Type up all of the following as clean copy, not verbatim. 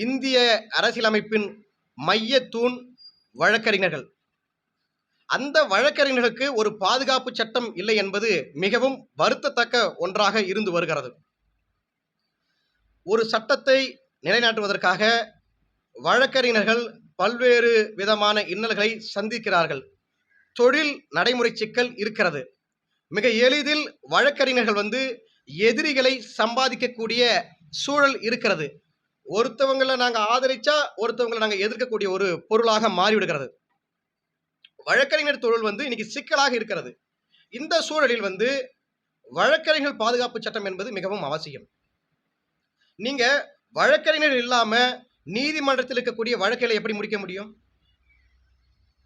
இந்திய அரசியலமைப்பின் மையத்தூண் வழக்கறிஞர்கள். அந்த வழக்கறிஞர்களுக்கு ஒரு பாதுகாப்பு சட்டம் இல்லை என்பது மிகவும் வருத்தத்தக்க ஒன்றாக இருந்து வருகிறது. ஒரு சட்டத்தை நிலைநாட்டுவதற்காக வழக்கறிஞர்கள் பல்வேறு விதமான இன்னல்களை சந்திக்கிறார்கள். தொழில் நடைமுறை சிக்கல் இருக்கிறது. மிக எளிதில் வழக்கறிஞர்கள் எதிரிகளை சம்பாதிக்கக்கூடிய சூழல் இருக்கிறது. ஒருத்தவங்களை நாங்க ஆதரிச்சா ஒருத்தவங்களை நாங்க எதிர்க்கக்கூடிய ஒரு பொருளாக மாறிவிடுகிறது. வழக்கறிஞர் தொழில் இன்னைக்கு சிக்கலாக இருக்கிறது. இந்த சூழலில் வழக்கறிஞர்கள் பாதுகாப்பு சட்டம் என்பது மிகவும் அவசியம். நீங்க வழக்கறிஞர் இல்லாம நீதிமன்றத்தில் இருக்கக்கூடிய வழக்குகளை எப்படி முடிக்க முடியும்?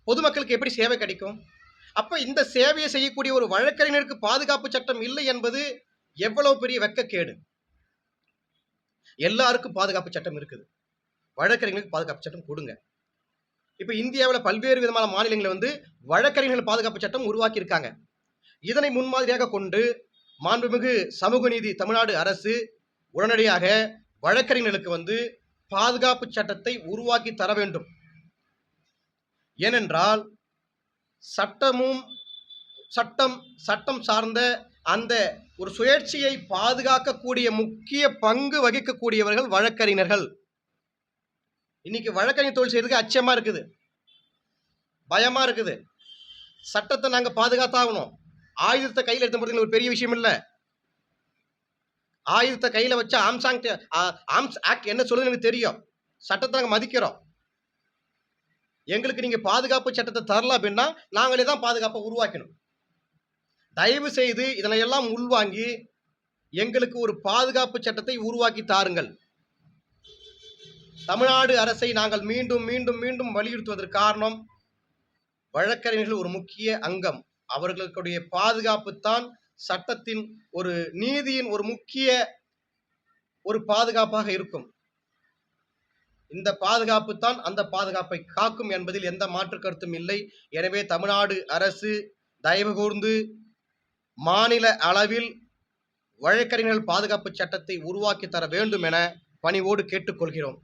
பொதுமக்களுக்கு எப்படி சேவை கிடைக்கும்? அப்ப இந்த சேவையை செய்யக்கூடிய ஒரு வழக்கறிஞருக்கு பாதுகாப்பு சட்டம் இல்லை என்பது எவ்வளவு பெரிய வெட்கக்கேடு. எல்லாருக்கும் பாதுகாப்பு சட்டம் இருக்குது. வழக்கறிஞர்களுக்கு பாதுகாப்பு சட்டம் கொடுங்க. இப்ப இந்தியாவில் பல்வேறு விதமான மாநிலங்கள் வழக்கறிஞர்கள் பாதுகாப்பு சட்டம் உருவாக்கி இருக்காங்க. இதனை முன்மாதிரியாக கொண்டு மாண்புமிகு சமூக நீதி தமிழ்நாடு அரசு உடனடியாக வழக்கறிஞர்களுக்கு பாதுகாப்பு சட்டத்தை உருவாக்கி தர வேண்டும். ஏனென்றால் சட்டம் சார்ந்த அந்த ஒரு சுயேட்சையை பாதுகாக்கக்கூடிய முக்கிய பங்கு வகிக்கக்கூடியவர்கள் வழக்கறிஞர்கள். இன்னைக்கு வழக்கறிஞர் தொழில் செய்யறதுக்கு அச்சமா இருக்குது, பயமா இருக்குது. சட்டத்தை நாங்க பாதுகாத்தாகணும். ஆயுதத்தை கையில் எடுத்த போறது ஒரு பெரிய விஷயம் இல்லை. ஆயுதத்தை கையில வச்ச ஆர்ம்ஸ் ஆக்ட் என்ன சொல்லுது எனக்கு தெரியும். சட்டத்தை நாங்க மதிக்கிறோம். எங்களுக்கு நீங்க பாதுகாப்பு சட்டத்தை தரல அப்படின்னா நாங்களே தான் பாதுகாப்பை உருவாக்கணும். தயவு செய்து இதனையெல்லாம் உள்வாங்கி எங்களுக்கு ஒரு பாதுகாப்பு சட்டத்தை உருவாக்கி தாருங்கள். தமிழ்நாடு அரசை நாங்கள் மீண்டும் மீண்டும் மீண்டும் வலியுறுத்துவதற்கு காரணம், வழக்கறிஞர்கள் ஒரு முக்கிய அங்கம். அவர்களுடைய பாதுகாப்பு தான் சட்டத்தின் ஒரு நீதியின் ஒரு முக்கிய ஒரு பாதுகாப்பாக இருக்கும். இந்த பாதுகாப்பு தான் அந்த பாதுகாப்பை காக்கும் என்பதில் எந்த மாற்று கருத்தும் இல்லை. எனவே தமிழ்நாடு அரசு தயவு கூர்ந்து மாநில அளவில் வழக்கறிஞர்கள் பாதுகாப்பு சட்டத்தை உருவாக்கி தர வேண்டும் என பணிவோடு கேட்டுக்கொள்கிறோம்.